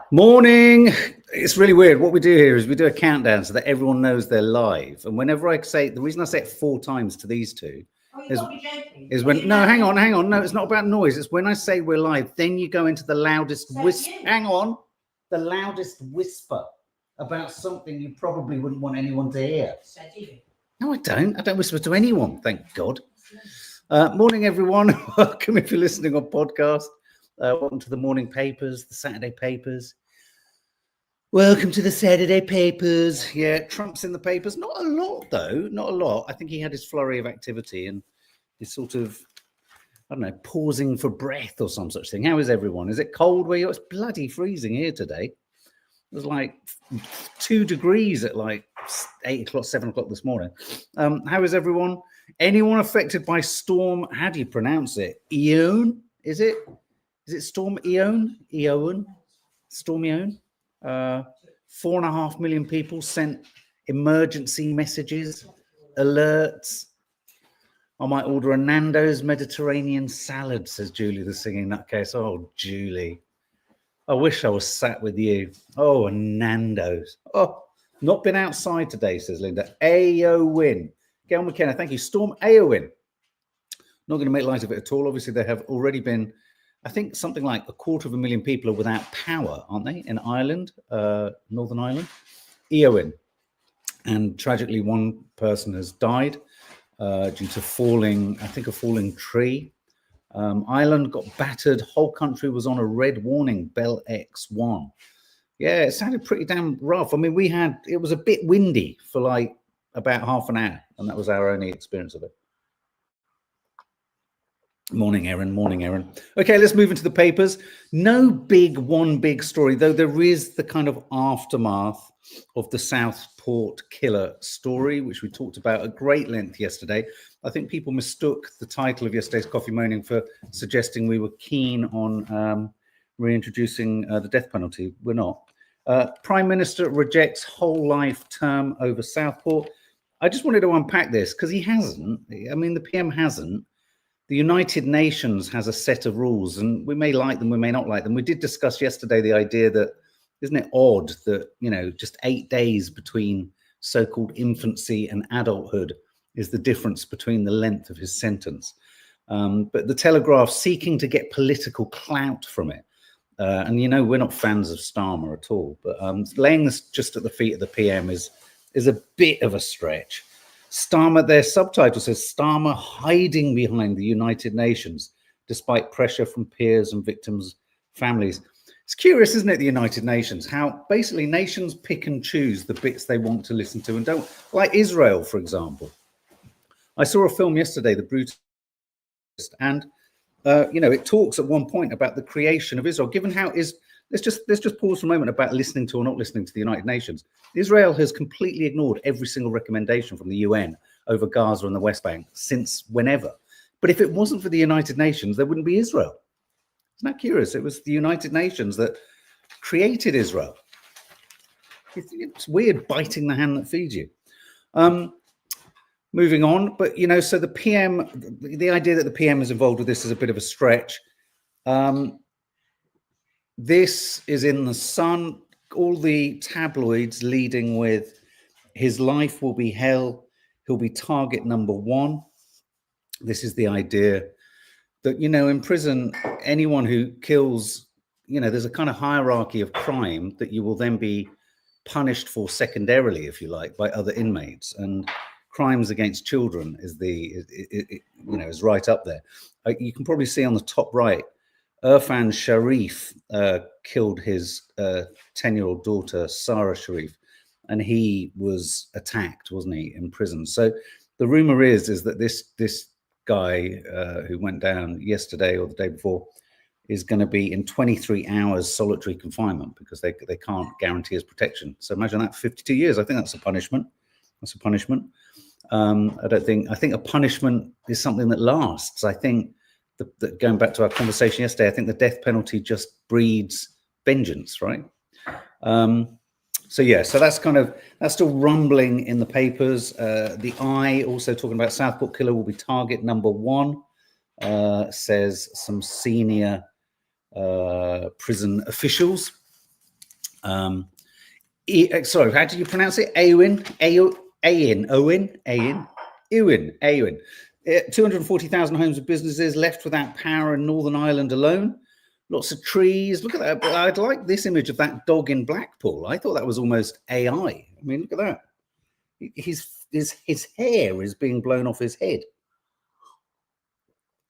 Morning. It's really weird. What we do here is we do a countdown so that everyone knows they're live. And whenever I say, the reason I say it 4 times to these two is when, no, hang on. No, it's not about noise. It's when I say we're live, then you go into the loudest whisper. Hang on. The loudest whisper about something you probably wouldn't want anyone to hear. No, I don't. I don't whisper to anyone, thank God. Morning, everyone. Welcome if you're listening on podcast. Welcome to the morning papers, the Saturday papers. Welcome to the Saturday papers. Yeah, Trump's in the papers. Not a lot, though. Not a lot. I think he had his flurry of activity and he's sort of, I don't know, pausing for breath or some such thing. How is everyone? Is it cold where you're? It's bloody freezing here today. It was like 2 degrees at like 8 o'clock, 7 o'clock this morning. How is everyone? Anyone affected by storm? How do you pronounce it? Eowyn? Is it? Is it Storm Eowyn? Eowyn? Storm Eowyn? 4.5 million people sent emergency messages, alerts. I might order a Nando's Mediterranean salad, says Julie, the singing nutcase. Oh, Julie. I wish I was sat with you. Oh, a Nando's. Oh, not been outside today, says Linda. Eowyn. Gail McKenna, thank you. Storm Eowyn. Not going to make light of it at all. Obviously, there have already been, I think something like 250,000 people are without power, aren't they, in Ireland, Northern Ireland? Eowyn. And tragically, one person has died due to falling, I think, a falling tree. Ireland got battered. Whole country was on a red warning, Bell X1. Yeah, it sounded pretty damn rough. I mean, it was a bit windy for like about half an hour, and that was our only experience of it. Morning, Erin. Morning, Erin. Okay, let's move into the papers. No one big story, though there is the kind of aftermath of the Southport killer story, which we talked about at great length yesterday. I think people mistook the title of yesterday's Coffee Moaning for suggesting we were keen on reintroducing the death penalty. We're not. Prime Minister rejects whole life term over Southport. I just wanted to unpack this because he hasn't. I mean, the PM hasn't. The United Nations has a set of rules, and we may like them, we may not like them. We did discuss yesterday the idea that, isn't it odd that, you know, just 8 days between so-called infancy and adulthood is the difference between the length of his sentence. But the Telegraph seeking to get political clout from it. And, you know, we're not fans of Starmer at all, but laying this just at the feet of the PM is a bit of a stretch. Starmer, their subtitle says, Starmer hiding behind the United Nations despite pressure from peers and victims' families. It's curious, isn't it, the United Nations, how basically nations pick and choose the bits they want to listen to and don't, like Israel, for example. I saw a film yesterday, The Brutalist, and, you know, it talks at one point about the creation of Israel, given how let's just pause for a moment about listening to or not listening to the United Nations. Israel has completely ignored every single recommendation from the UN over Gaza and the West Bank since whenever. But if it wasn't for the United Nations, there wouldn't be Israel. Isn't that curious? It was the United Nations that created Israel. It's weird biting the hand that feeds you. Moving on, but, you know, so the PM, the idea that the PM is involved with this is a bit of a stretch. This is in the Sun, all the tabloids leading with his life will be hell, he'll be target number 1. This is the idea that, you know, in prison, anyone who kills, you know, there's a kind of hierarchy of crime that you will then be punished for secondarily, if you like, by other inmates. And crimes against children is is right up there. You can probably see on the top right, Irfan Sharif killed his 10-year-old daughter, Sarah Sharif, and he was attacked, wasn't he, in prison. So the rumor is that this guy who went down yesterday or the day before is going to be in 23 hours solitary confinement because they can't guarantee his protection. So imagine that, 52 years. I think that's a punishment. That's a punishment. I think a punishment is something that lasts. I think going back to our conversation yesterday, I think the death penalty just breeds vengeance, right? So that's still rumbling in the papers. The Eye also talking about Southport killer will be target number 1, says some senior prison officials. Sorry, how do you pronounce it? Eowyn. 240,000 homes and businesses left without power in Northern Ireland alone. Lots of trees. Look at that. But I'd like this image of that dog in Blackpool. I thought that was almost AI. I mean, look at that. His hair is being blown off his head.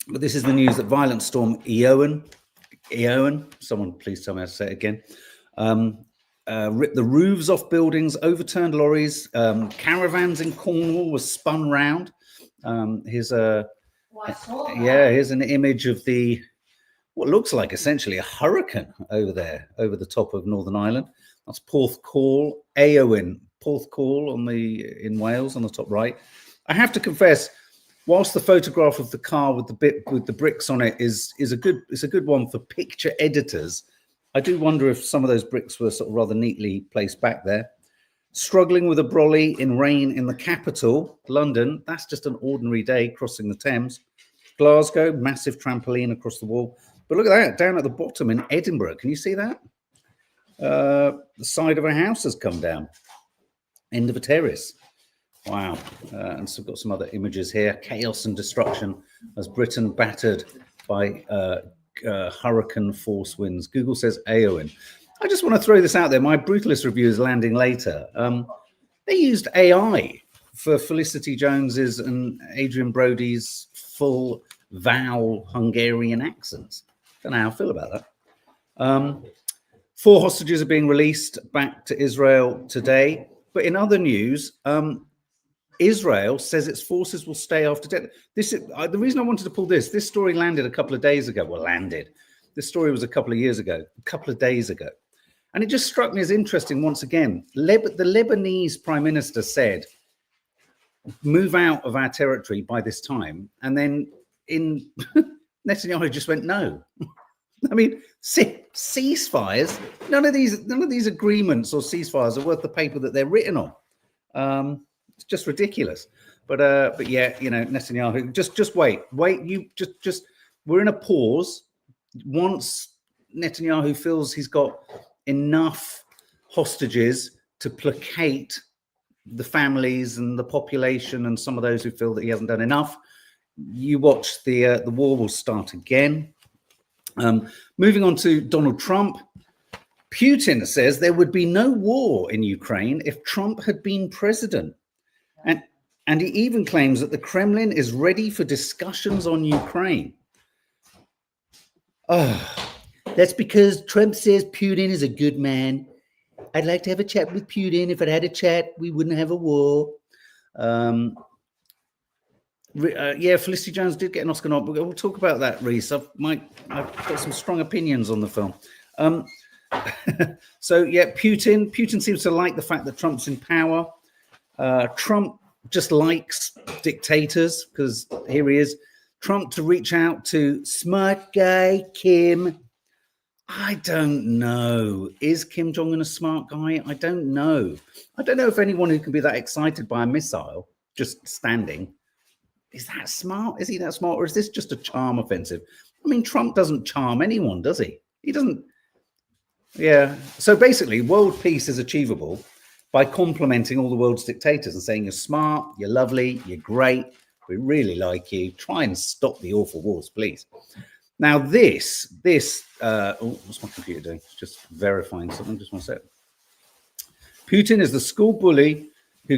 But this is the news that violent storm Eowyn, someone please tell me how to say it again, ripped the roofs off buildings, overturned lorries, caravans in Cornwall was spun round. Here's an image of what looks like essentially a hurricane over there, over the top of Northern Ireland. That's Porthcawl, Eowyn, Porthcawl in Wales on the top right. I have to confess, whilst the photograph of the car with the bricks on it is a good one for picture editors, I do wonder if some of those bricks were sort of rather neatly placed back there. Struggling with a brolly in rain in the capital, London. That's just an ordinary day crossing the Thames. Glasgow, massive trampoline across the wall. But look at that, down at the bottom in Edinburgh. Can you see that? The side of a house has come down. End of a terrace. Wow. And so we've got some other images here. Chaos and destruction as Britain battered by hurricane force winds. Google says Eowyn. I just want to throw this out there. My Brutalist review is landing later. They used AI for Felicity Jones's and Adrian Brody's full vowel Hungarian accents. Don't know how I feel about that. 4 hostages are being released back to Israel today. But in other news, Israel says its forces will stay after death. The reason I wanted to pull this story landed a couple of days ago. Well, landed. This story was a couple of days ago. And it just struck me as interesting once again. The Lebanese prime minister said, move out of our territory by this time. And then Netanyahu just went, no. I mean, ceasefires, none of these agreements or ceasefires are worth the paper that they're written on. It's just ridiculous. But yeah, Netanyahu, just wait. You just we're in a pause. Once Netanyahu feels he's got enough hostages to placate the families and the population and some of those who feel that he hasn't done enough, you watch the war will start again. Moving on to Donald Trump. Putin says there would be no war in Ukraine if Trump had been president. And he even claims that the Kremlin is ready for discussions on Ukraine. Oh, that's because Trump says Putin is a good man. I'd like to have a chat with Putin. If I'd had a chat, we wouldn't have a war. Yeah, Felicity Jones did get an Oscar nod. We'll talk about that, Reese. I've got some strong opinions on the film. So yeah, Putin seems to like the fact that Trump's in power. Trump just likes dictators because here he is. Trump to reach out to smart guy Kim. I don't know. Is Kim Jong-un a smart guy? I don't know. I don't know if anyone who can be that excited by a missile just standing is that smart. Is he that smart, or is this just a charm offensive? I mean, Trump doesn't charm anyone, does he? He doesn't. Yeah. So basically, world peace is achievable by complimenting all the world's dictators and saying you're smart, you're lovely, you're great, we really like you. Try and stop the awful wars, please. Now this, what's my computer doing? It's just verifying something. Just one sec. Putin is the school bully who,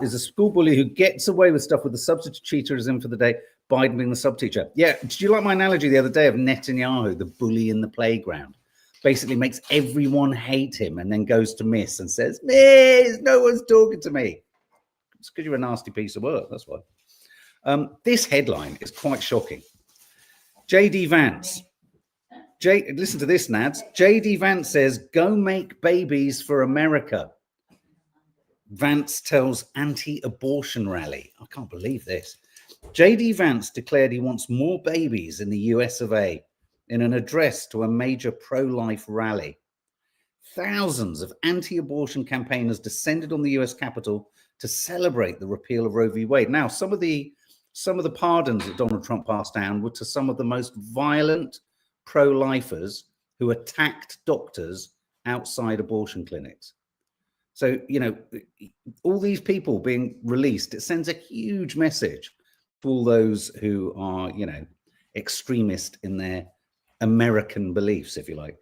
is a school bully who gets away with stuff with the substitute teacher is in for the day, Biden being the sub teacher. Yeah, did you like my analogy the other day of Netanyahu, the bully in the playground? Basically makes everyone hate him and then goes to miss and says, miss, no one's talking to me. It's because you're a nasty piece of work, that's why. This headline is quite shocking. J.D. Vance. Listen to this, Nads. J.D. Vance says, go make babies for America. Vance tells anti-abortion rally. I can't believe this. J.D. Vance declared he wants more babies in the US of A in an address to a major pro-life rally. Thousands of anti-abortion campaigners descended on the US Capitol to celebrate the repeal of Roe v. Wade. Now, some of the pardons that Donald Trump passed down were to some of the most violent pro-lifers who attacked doctors outside abortion clinics. So, you know, all these people being released, it sends a huge message to all those who are, you know, extremist in their American beliefs, if you like.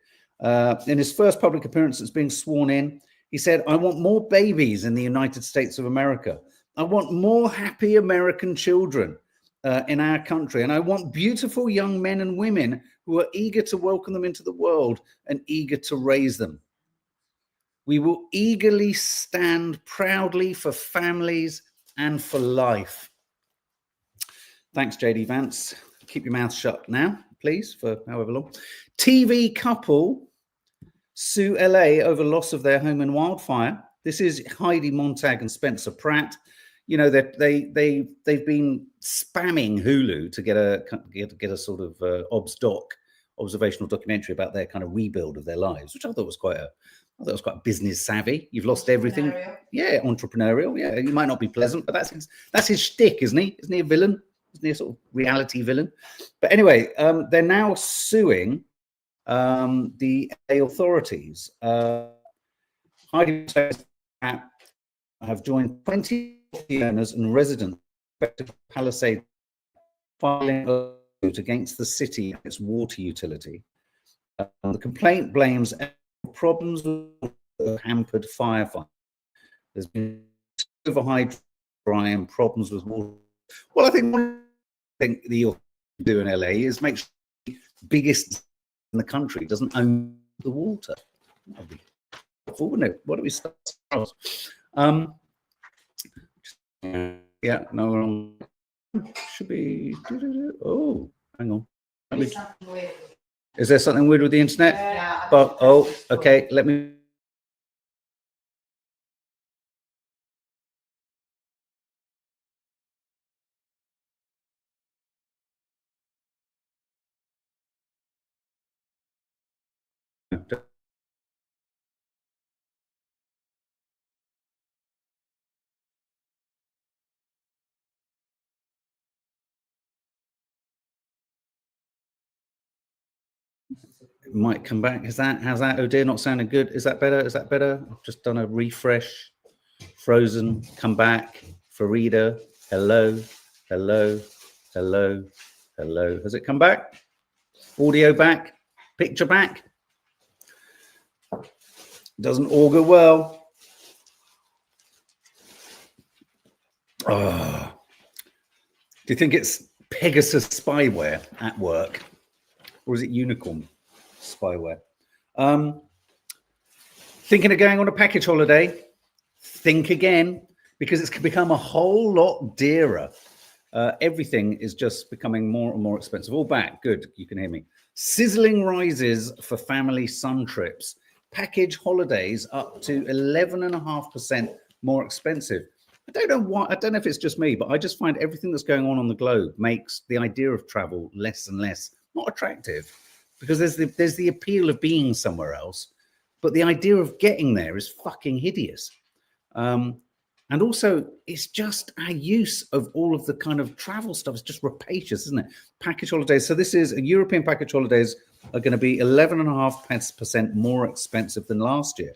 In his first public appearance as being sworn in, he said, "I want more babies in the United States of America. I want more happy American children in our country. And I want beautiful young men and women who are eager to welcome them into the world and eager to raise them. We will eagerly stand proudly for families and for life." Thanks, JD Vance. Keep your mouth shut now, please, for however long. TV couple sue LA over loss of their home in Wildfire. This is Heidi Montag and Spencer Pratt. You know, they've been spamming Hulu to get a sort of observational documentary about their kind of rebuild of their lives, which I thought was quite business savvy. You've lost everything. Yeah, entrepreneurial. Yeah, he might not be pleasant, but that's his shtick, isn't he? Isn't he a villain? Isn't he a sort of reality villain? But anyway, they're now suing the authorities. Heidi have joined 20 owners and residents of Palisades filing a lawsuit against the city and its water utility. The complaint blames problems with hampered firefighting. There's been overhydrated and problems with water. Well, I think one thing the do in LA is make sure the biggest in the country doesn't own the water. That'd be helpful, wouldn't it? What do we start? Yeah, no, we're on. Should be. Oh, hang on. Is there something weird with the internet? Yeah. But oh, okay. Let me. It might come back. How's that? Oh dear, not sounding good. Is that better? Is that better? I've just done a refresh. Frozen, come back. Farida, hello, hello, hello, hello. Has it come back? Audio back? Picture back? Doesn't augur well. Oh. Do you think it's Pegasus spyware at work? Or is it unicorn spyware? Thinking of going on a package holiday? Think again, because it's become a whole lot dearer. Everything is just becoming more and more expensive. All back. Good. You can hear me. Sizzling rises for family sun trips. Package holidays up to 11.5% more expensive. I don't know why. I don't know if it's just me, but I just find everything that's going on the globe makes the idea of travel less and less not attractive, because there's the appeal of being somewhere else, but the idea of getting there is fucking hideous. And also, it's just our use of all of the kind of travel stuff is just rapacious, isn't it? Package holidays. So this is European package holidays are going to be 11.5% more expensive than last year.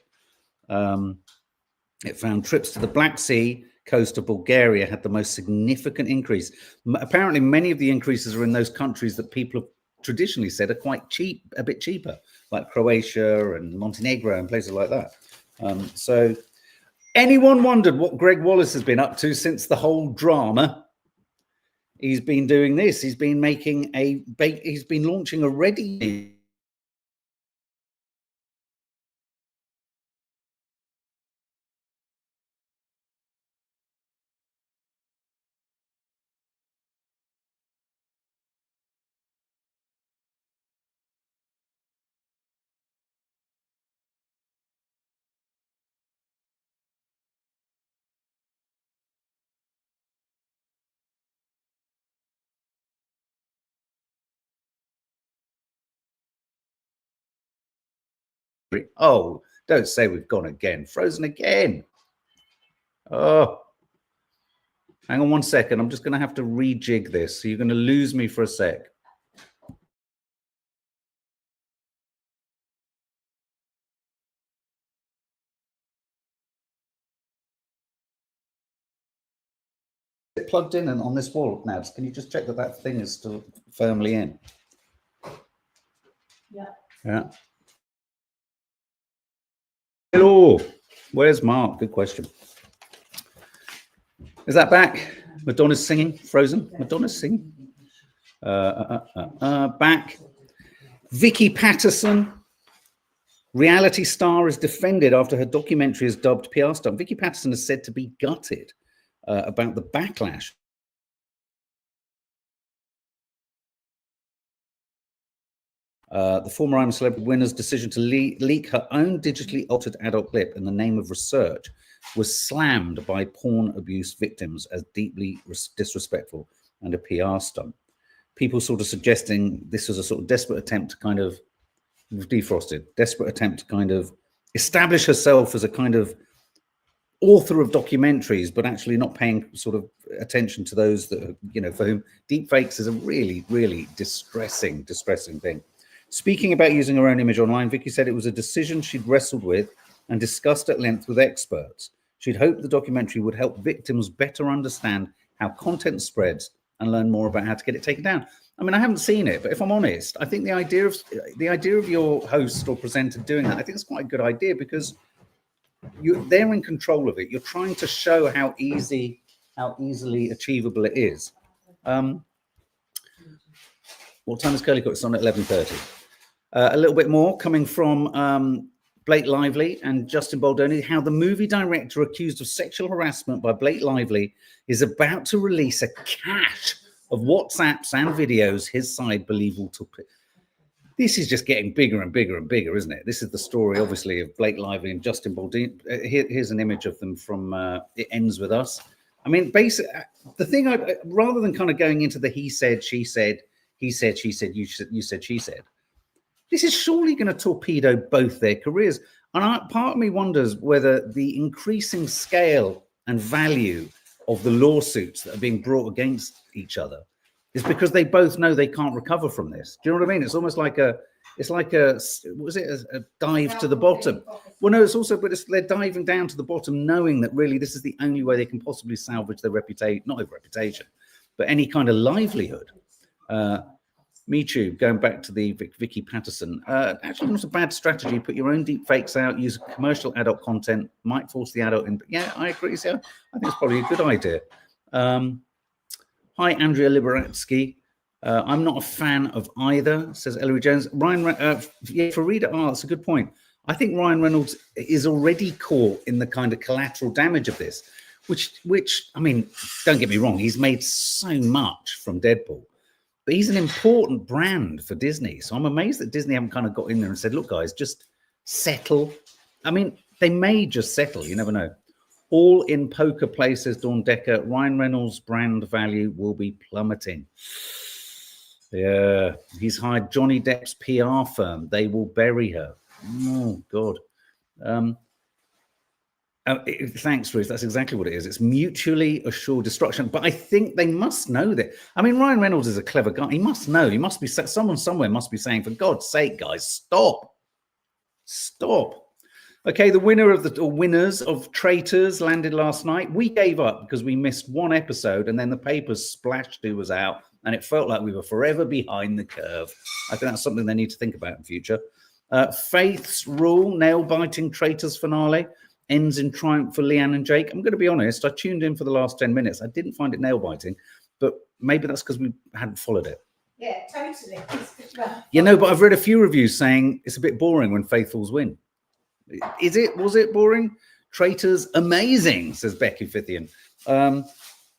It found trips to the Black Sea coast of Bulgaria had the most significant increase. Apparently, many of the increases are in those countries that people have traditionally said are quite cheap, a bit cheaper, like Croatia and Montenegro and places like that. So anyone wondered what Gregg Wallace has been up to since the whole drama? He's been doing this. He's been making he's been launching a ready. Oh, don't say we've gone again. Frozen again. Oh, hang on one second. I'm just going to have to rejig this. So you're going to lose me for a sec. it plugged in and on this wall, Nabs? Can you just check that that thing is still firmly in? Yeah. Yeah. Hello. Where's Mark? Good question. Is that back? Madonna's singing. Frozen. Madonna's singing. Back. Vicky Pattison, reality star, is defended after her documentary is dubbed PR stunt. Vicky Pattison is said to be gutted about the backlash. The former I'm a Celebrity winner's decision to leak her own digitally altered adult clip in the name of research was slammed by porn abuse victims as deeply disrespectful and a PR stunt. People sort of suggesting this was a sort of desperate attempt to kind of desperate attempt to kind of establish herself as a kind of author of documentaries, but actually not paying sort of attention to those that, you know, for whom deepfakes is a really, really distressing thing. Speaking about using her own image online, Vicky said it was a decision she'd wrestled with and discussed at length with experts. She'd hoped the documentary would help victims better understand how content spreads and learn more about how to get it taken down. I mean, I haven't seen it, but if I'm honest, I think the idea of your host or presenter doing that, I think it's quite a good idea, because they're in control of it. You're trying to show how easily achievable it is. What time is Curly Cook? It's on at 11:30. A little bit more coming from Blake Lively and Justin Baldoni, how the movie director accused of sexual harassment by Blake Lively is about to release a cache of WhatsApps and videos his side believe will took it. This is just getting bigger and bigger and bigger, isn't it? This is the story, obviously, of Blake Lively and Justin Baldoni. Here's an image of them from It Ends With Us. I mean, basically, the thing, rather than kind of going into the he said, she said, he said, she said, you said, she said, this is surely going to torpedo both their careers. And part of me wonders whether the increasing scale and value of the lawsuits that are being brought against each other is because they both know they can't recover from this. Do you know what I mean? It's almost like a dive to the bottom. Well, no, it's also, but they're diving down to the bottom, knowing that really this is the only way they can possibly salvage their reputation, not their reputation, but any kind of livelihood. Me Too, going back to the Vicky Pattison, actually not a bad strategy. Put your own deep fakes out, use commercial adult content, might force the adult in. Yeah, I agree. So I think it's probably a good idea. Hi, Andrea Liberatsky. I'm not a fan of either, says Ellery Jones. For reader art, that's a good point. I think Ryan Reynolds is already caught in the kind of collateral damage of this, which I mean, don't get me wrong, he's made so much from Deadpool. But he's an important brand for Disney. So I'm amazed that Disney haven't kind of got in there and said, look, guys, just settle. I mean, they may just settle. You never know. All in poker play, says Dawn Decker. Ryan Reynolds' brand value will be plummeting. Yeah. He's hired Johnny Depp's PR firm. They will bury her. Oh, God. Thanks, Ruth. That's exactly what it is. It's mutually assured destruction. But I think they must know that. I mean, Ryan Reynolds is a clever guy. He must know. He must be, someone somewhere must be saying, for God's sake, guys, stop. Stop. Okay, the winners of Traitors landed last night. We gave up because we missed one episode, and then the papers splashed who was out, and it felt like we were forever behind the curve. I think that's something they need to think about in future. Faith's Rule, nail-biting Traitors finale. Ends in triumph for Leanne and Jake. I'm going to be honest, I tuned in for the last 10 minutes. I didn't find it nail-biting, but maybe that's because we hadn't followed it. Yeah, totally. You know, but I've read a few reviews saying it's a bit boring when Faithfuls win. Was it boring? Traitors, amazing, says Becky Fithian.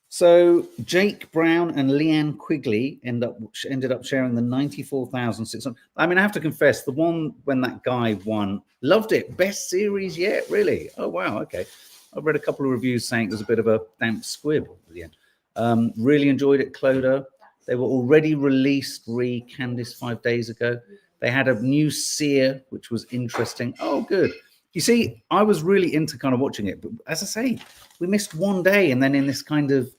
So Jake Brown and Leanne Quigley ended up sharing the 94,600. I mean, I have to confess, the one when that guy won, loved it. Best series yet, really? Oh, wow, okay. I've read a couple of reviews saying it was a bit of a damp squib at the end. Really enjoyed it, Clodo. They were already released, Candice, 5 days ago. They had a new seer, which was interesting. Oh, good. You see, I was really into kind of watching it. But as I say, we missed one day, and then in this kind of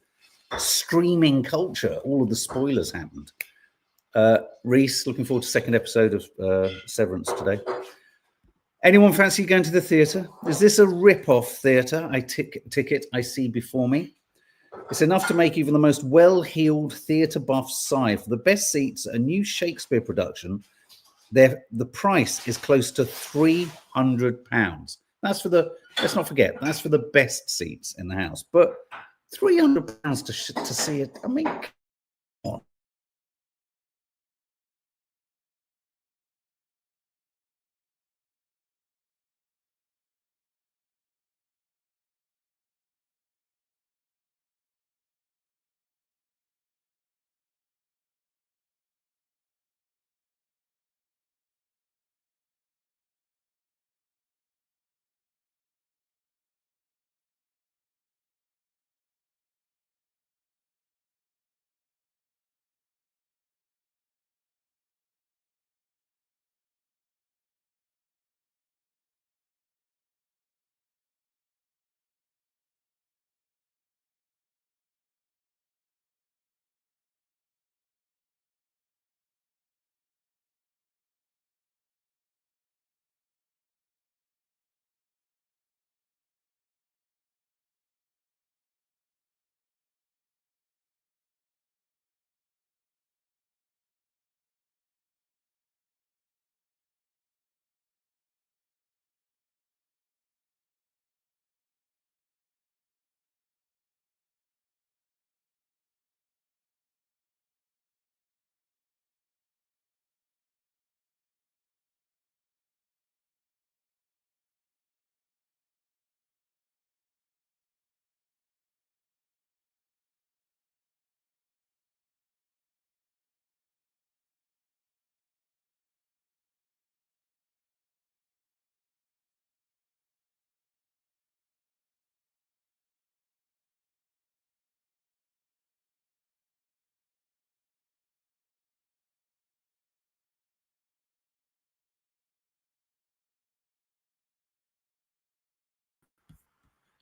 streaming culture, all of the spoilers happened. Reese, looking forward to second episode of Severance today. Anyone fancy going to the theatre? Is this a rip-off theatre? Ticket I see before me. It's enough to make even the most well-heeled theatre buff sigh. For the best seats, a new Shakespeare production, the price is close to £300. That's for the, let's not forget, that's for the best seats in the house. But £300 to see it, I mean, come on.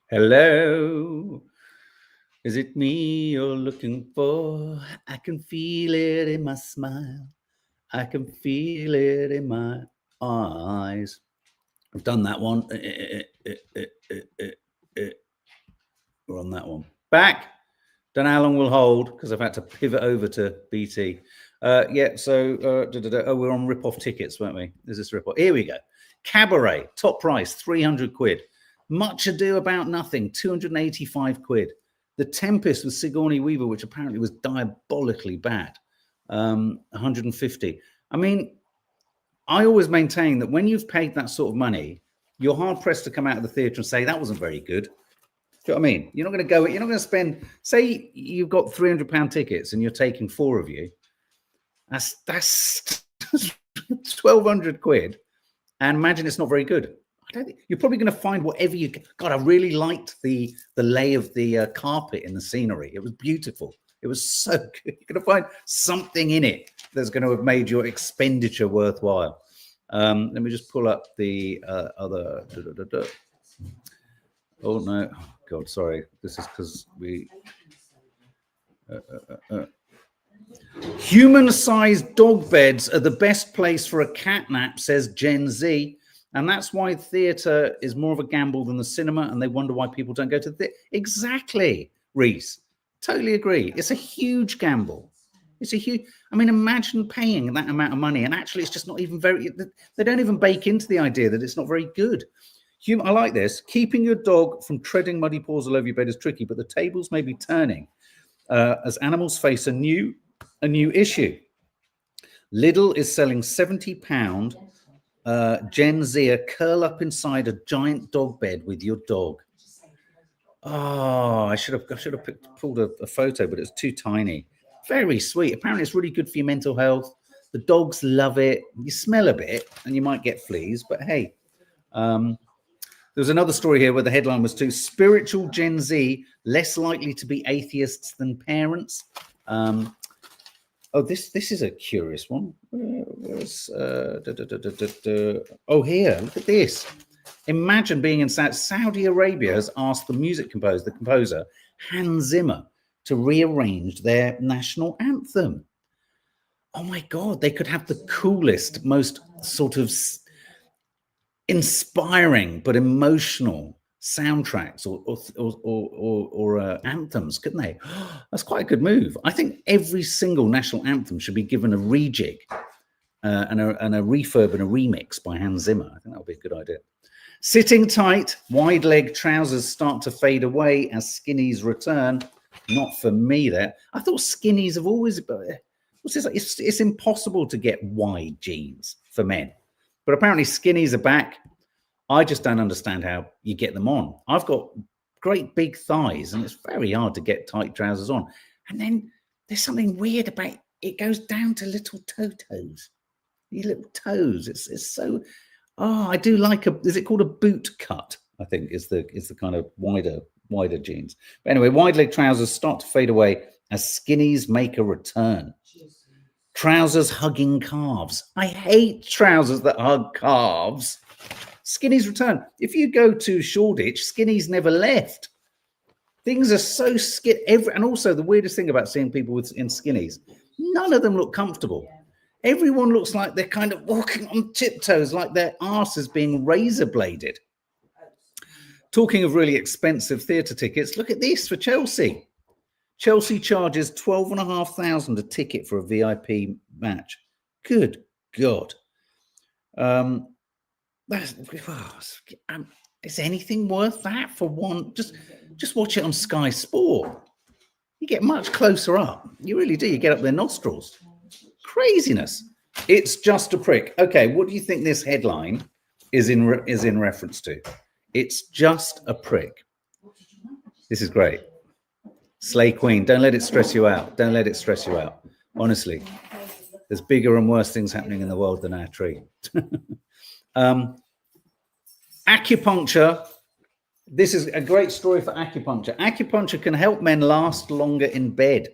Hello, is it me you're looking for? I can feel it in my smile. I can feel it in my eyes. I've done that one. We're on that one. Back. Don't know how long we'll hold because I've had to pivot over to BT. We're on rip-off tickets, weren't we? Is this rip-off? Here we go. Cabaret, top price, 300 quid. Much Ado About Nothing, 285 quid. The Tempest with Sigourney Weaver, which apparently was diabolically bad, 150. I mean, I always maintain that when you've paid that sort of money, you're hard-pressed to come out of the theatre and say, that wasn't very good. Do you know what I mean? You're not going to spend, say you've got £300 tickets and you're taking 4 of you. That's 1,200 quid. And imagine it's not very good. I don't think you're probably going to find whatever you. God, I really liked the lay of the carpet in the scenery. It was beautiful. It was so good. You're going to find something in it that's going to have made your expenditure worthwhile. Let me just pull up the other. Oh no, oh, God, sorry. This is because we. Human-sized dog beds are the best place for a cat nap, says Gen Z. And that's why theatre is more of a gamble than the cinema, and they wonder why people don't go to the theatre. Exactly, Reese. Totally agree. It's a huge gamble. It's a huge... I mean, imagine paying that amount of money, and actually it's just not even very... They don't even bake into the idea that it's not very good. I like this. Keeping your dog from treading muddy paws all over your bed is tricky, but the tables may be turning as animals face a new issue. Lidl is selling £70 Gen Z curl up inside a giant dog bed with your dog. Oh, I should have pulled a photo, but it's too tiny. Very sweet. Apparently it's really good for your mental health. The dogs love it. You smell a bit and you might get fleas, but hey. There's another story here where the headline was too spiritual Gen Z less likely to be atheists than parents. Oh, this is a curious one. Oh, here, look at this. Imagine being in Saudi Arabia has asked the composer Hans Zimmer to rearrange their national anthem. Oh my God, they could have the coolest, most sort of inspiring but emotional soundtracks or anthems, couldn't they? That's quite a good move. I think every single national anthem should be given a rejig and a refurb and a remix by Hans Zimmer. I think that would be a good idea. Sitting tight, wide leg trousers start to fade away as skinnies return. Not for me there. I thought skinnies have always... It's impossible to get wide jeans for men. But apparently skinnies are back. I just don't understand how you get them on. I've got great big thighs and it's very hard to get tight trousers on. And then there's something weird about it goes down to little toes. Your little toes. It's so... Oh, I do like is it called a boot cut? I think is the kind of wider jeans. But anyway, wide leg trousers start to fade away as skinnies make a return. Trousers hugging calves. I hate trousers that hug calves. Skinnies return. If you go to Shoreditch, skinnies never left. Things are so skinny. And also the weirdest thing about seeing people in skinnies, none of them look comfortable. Everyone looks like they're kind of walking on tiptoes, like their arse is being razor bladed. Talking of really expensive theatre tickets, look at this for Chelsea. Chelsea charges $12,500 a ticket for a VIP match. Good God. Is anything worth that for one? Just watch it on Sky Sport. You get much closer up. You really do. You get up their nostrils. Craziness. It's just a prick. Okay, what do you think this headline is in reference to? It's just a prick. This is great. Slay Queen. Don't let it stress you out. Don't let it stress you out. Honestly, there's bigger and worse things happening in the world than our tree. Acupuncture. This is a great story for acupuncture. Acupuncture can help men last longer in bed.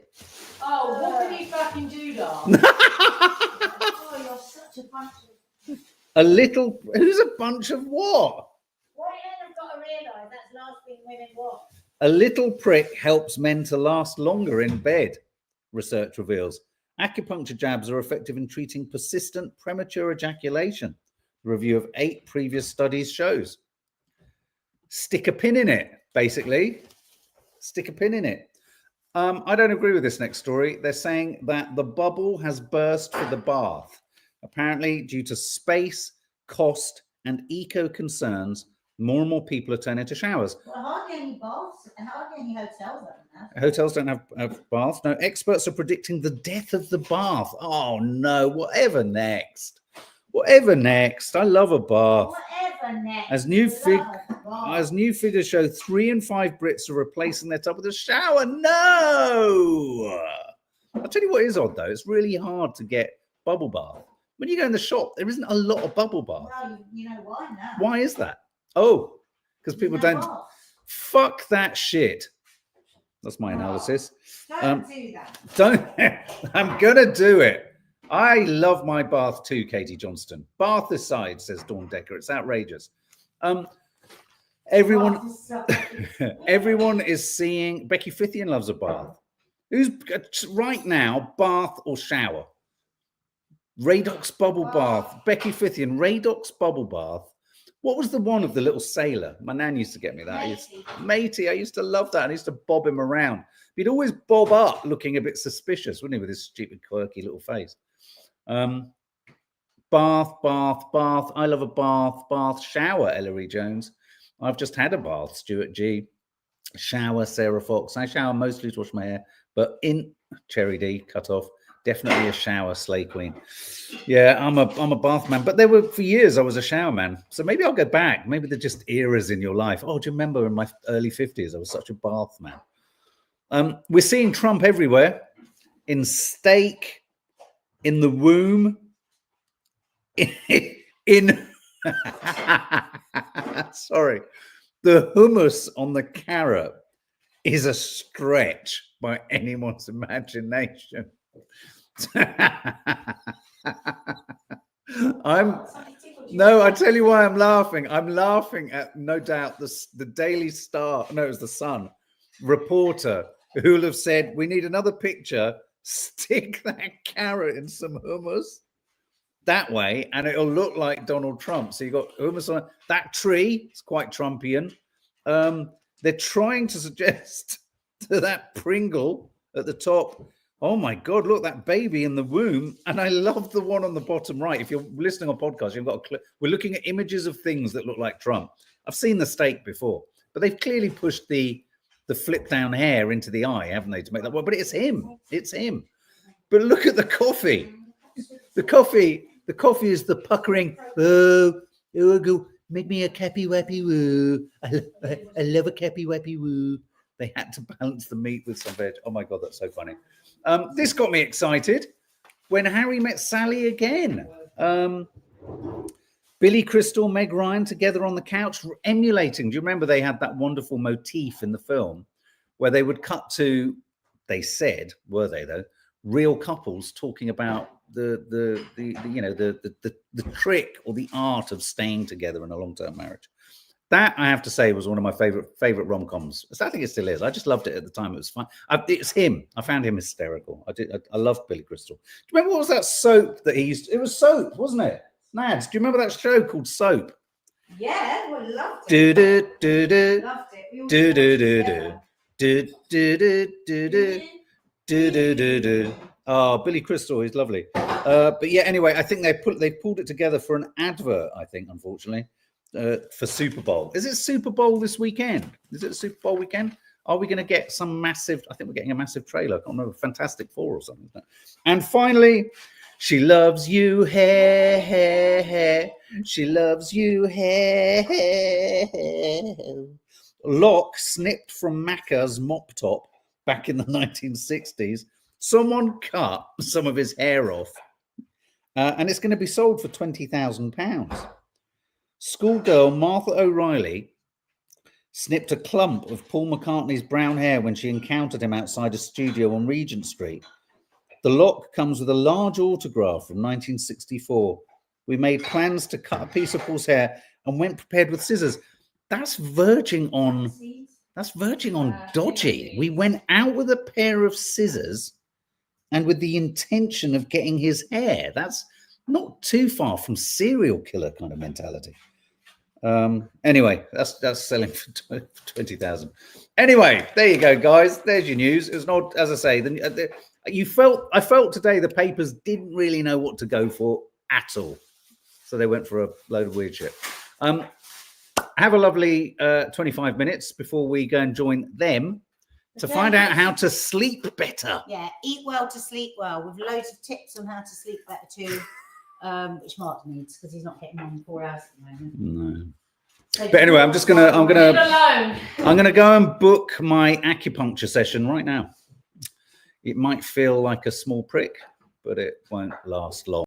Oh, what can you fucking do, Dom? Oh, you're such a bunch of... Who's a bunch of what? What I've got to realise, that's lasting women what? A little prick helps men to last longer in bed, research reveals. Acupuncture jabs are effective in treating persistent premature ejaculation. The review of 8 previous studies shows. Stick a pin in it, basically. Stick a pin in it. I don't agree with this next story. They're saying that the bubble has burst for the bath. Apparently, due to space, cost, and eco concerns, more and more people are turning to showers. Well, hardly any baths and hardly any hotels have. Hotels don't have baths. No, experts are predicting the death of the bath. Oh, no. Whatever next. Whatever next. I love a bath. Whatever next. As new figures show, 3 in 5 Brits are replacing their tub with a shower. No! I'll tell you what is odd, though. It's really hard to get bubble bath. When you go in the shop, there isn't a lot of bubble bath. Well, you know why now? Why is that? Oh, because people don't. Bath. Fuck that shit. That's my analysis. Don't do that. Don't. I'm going to do it. I love my bath too, Katie Johnston. Bath aside, says Dawn Decker. It's outrageous. Everyone is seeing... Becky Fithian loves a bath. Who's right now, bath or shower? Radox bubble bath. Becky Fithian, Radox bubble bath. What was the one of the little sailor? My nan used to get me that. Matey. I used to love that. I used to bob him around. He'd always bob up looking a bit suspicious, wouldn't he, with his stupid, quirky little face. Bath. I love a bath. Shower, Ellery Jones. I've just had a bath, Stuart G. Shower, Sarah Fox. I shower mostly to wash my hair, but in Cherry D, cut off. Definitely a shower, Slay Queen. Yeah, I'm a bath man. But for years I was a shower man. So maybe I'll go back. Maybe they're just eras in your life. Oh, do you remember in my early 50s I was such a bath man? We're seeing Trump everywhere. In steak, in the womb, in sorry. The hummus on the carrot is a stretch by anyone's imagination. I tell you why I'm laughing. I'm laughing at, no doubt, the Daily Star, no, it was the Sun reporter who will have said, we need another picture, stick that carrot in some hummus that way, and it'll look like Donald Trump. So you got hummus on that tree, it's quite Trumpian. They're trying to suggest to that Pringle at the top, oh my God, look, that baby in the womb. And I love the one on the bottom right. If you're listening on podcast, you've got a clip. We're looking at images of things that look like Trump. I've seen the steak before, but they've clearly pushed the flip down hair into the eye, haven't they, to make that one? But it's him. It's him. But look at the coffee. The coffee is the puckering. Oh, go make me a cappy wappy woo. I love a cappy wappy woo. They had to balance the meat with some veg. Oh my God, that's so funny. This got me excited when Harry met Sally again. Billy Crystal, Meg Ryan together on the couch, emulating. Do you remember they had that wonderful motif in the film where they would cut to, they said, were they though, real couples talking about the trick or the art of staying together in a long-term marriage. That, I have to say, was one of my favorite rom-coms. I think it still is. I just loved it at the time. It was fun. It's him. I found him hysterical. I loved Billy Crystal. Do you remember what was that soap that he used? It was Soap, wasn't it? Nads, do you remember that show called Soap? Yeah, well, loved Do it. do do do Loved it. do do do do do do do. Oh, Billy Crystal is lovely. But yeah, anyway, I think they pulled it together for an advert. I think, unfortunately. For Super Bowl. Is it Super Bowl this weekend? Is it Super Bowl weekend? Are we going to get some massive, I think we're getting a massive trailer. I can't remember, Fantastic Four or something. And finally, she loves you, hair, hair, hair. She loves you, hair, hair, hair. Lock snipped from Macca's mop top back in the 1960s. Someone cut some of his hair off. And it's going to be sold for £20,000. Schoolgirl Martha O'Reilly snipped a clump of Paul McCartney's brown hair when she encountered him outside a studio on Regent Street. The lock comes with a large autograph from 1964. We made plans to cut a piece of Paul's hair and went prepared with scissors. That's verging on dodgy. We went out with a pair of scissors and with the intention of getting his hair. That's not too far from serial killer kind of mentality. Anyway, that's selling for 20,000. Anyway, there you go, guys. There's your news. It's not, as I say, I felt today the papers didn't really know what to go for at all, so they went for a load of weird shit. Have a lovely 25 minutes before we go and join them to find out how to sleep better. Yeah, eat well to sleep well, with loads of tips on how to sleep better too. Which Mark needs because he's not getting more than 4 hours at the moment. No. So but anyway, I'm gonna go and book my acupuncture session right now. It might feel like a small prick, but it won't last long.